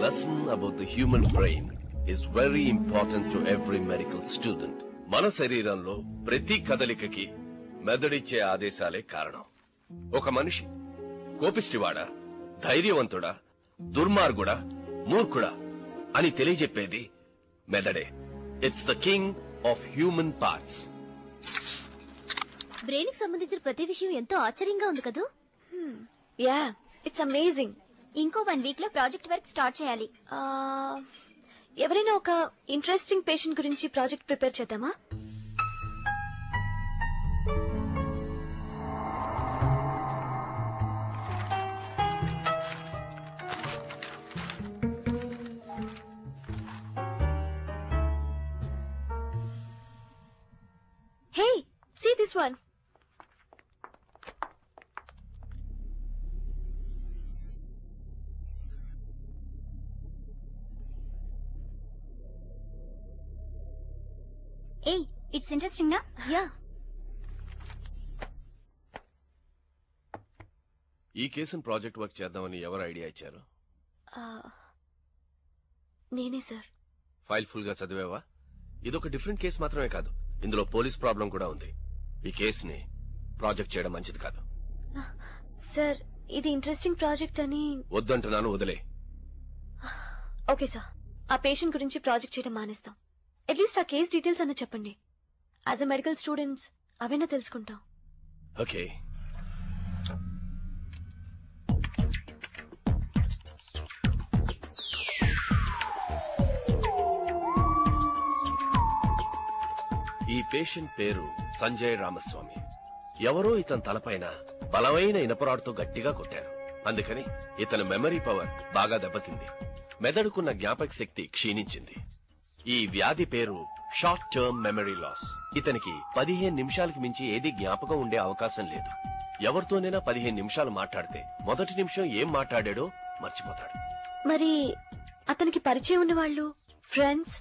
lesson about the human brain is very important to every medical student. మన శరీరంలో ప్రతి కదలికకి మెదడిచ్చే ఆదేశాలే కారణం. ఒక మనిషి కోపిష్టివాడా, ధైర్యవంతుడా, దుర్మార్గుడా, మూర్ఖుడా అని తెలియజెప్పేది మెదడే. It's the king of human parts. Brain కి సంబంధించిన ప్రతి విషయం ఎంతో ఆశ్చర్యంగా ఉంది కదా. Yeah, it's amazing. ఇంకో 1 వీక్ లో ప్రాజెక్ట్ వర్క్ స్టార్ట్ చేయాలి. ఎవరైనా ఒక ఇంట్రెస్టింగ్ పేషెంట్ గురించి ప్రాజెక్ట్ ప్రిపేర్ చేద్దామా? హే, see this one. Hey, it's interesting na? Yeah. ఈ కేసును ప్రాజెక్ట్ వర్క్ చేద్దామని ఎవరు ఐడియా ఇచ్చారు? నేనే సార్. ఫైల్ ఫుల్ గా చదివావా? ఇదొక డిఫరెంట్ కేసు మాత్రమే కాదు, ఇందులో పోలీస్ ప్రాబ్లం కూడా ఉంది. ఈ కేసుని ప్రాజెక్ట్ చేయడం మంచిది కాదు. సార్, ఇది ఇంట్రెస్టింగ్ ప్రాజెక్ట్ అని వద్దంటున్నాను, వదిలే. ఓకే సార్, ఆ పేషెంట్ గురించి ప్రాజెక్ట్ చేయడం మానేస్తాం. అట్లీస్ట్ ఆ కేస్ డీటెయిల్స్ అన్న చెప్పండి. యాజ్ అ మెడికల్ స్టూడెంట్స్ అవైనా తెలుసుకుంటాం. ఓకే. ఈ పేషెంట్ పేరు సంజయ్ రామస్వామి. ఎవరో ఇతని తలపైన బలమైన ఇనపరాడుతో గట్టిగా కొట్టారు. అందుకని ఇతని మెమరీ పవర్ బాగా దెబ్బతింది. మెదడుకున్న జ్ఞాపక శక్తి క్షీణించింది. ఈ వ్యాధి పేరు షార్ట్ టర్మ్ మెమరీ లాస్. ఇతనికి 15 నిమిషాలకి మించి ఏది జ్ఞాపకం ఉండే అవకాశం లేదు. ఎవరితోనైనా 15 నిమిషాలు మాట్లాడితే మొదటి నిమిషం ఏం మాట్లాడాడో మర్చిపోతాడు. మరి అతనికి పరిచయం ఉన్న వాళ్ళు, ఫ్రెండ్స్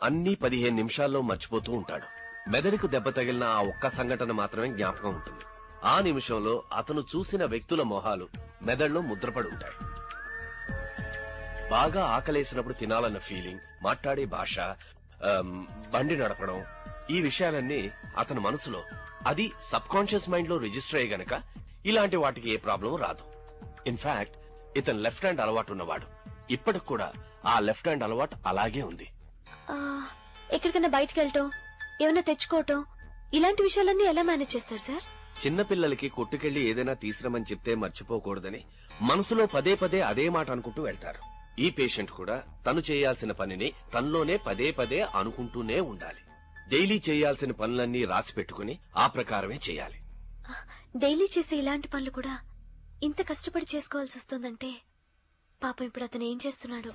అన్ని 15 నిమిషాల్లో మర్చిపోతూ ఉంటాడు. మెదడుకు దెబ్బ తగిలిన ఆ ఒక్క సంఘటన మాత్రమే జ్ఞాపకం ఉంటుంది. ఆ నిమిషంలో అతను చూసిన వ్యక్తుల మొహాలు మెదడులో ముద్రపడి ఉంటాయి. బాగా ఆకలేసినప్పుడు తినాలన్న ఫీలింగ్, మాట్లాడే భాష, బండి నడపడం, ఈ విషయాలన్నీ అతని మనసులో, అది సబ్ కాన్షియస్ మైండ్ లో రిజిస్టర్ అయ్యి గనక ఇలాంటి వాటికి ఏ ప్రాబ్లం రాదు. ఇన్ఫాక్ట్ ఇతను లెఫ్ట్ హ్యాండ్ అలవాటు ఉన్నవాడు. ఇప్పటికి కూడా ఆ లెఫ్ట్ హ్యాండ్ అలవాటు అలాగే ఉంది. ఎక్కడికైనా బయటకు వెళ్ళటం, ఏమైనా తెచ్చుకోవటం, ఇలాంటి విషయాలన్నీ ఎలా మేనేజ్ చేస్తారు సార్? చిన్నపిల్లలకి కొట్టుకెళ్లి ఏదైనా తీసుకురమని చెప్తే మర్చిపోకూడదని మనసులో పదే పదే అదే మాట అనుకుంటూ వెళ్తారు. ఈ పేషెంట్ కూడా తను చేయాల్సిన పనిని తనలోనే పదే పదే అనుకుంటూనే ఉండాలి. డైలీ చేయాల్సిన పనులన్నీ రాసి పెట్టుకుని ఆ ప్రకారమే చేయాలి. డైలీ చేసే ఇలాంటి పనులు కూడా ఇంత కష్టపడి చేసుకోవాల్సి వస్తుందంటే పాపం ఇప్పుడు అతను ఏం చేస్తున్నాడు?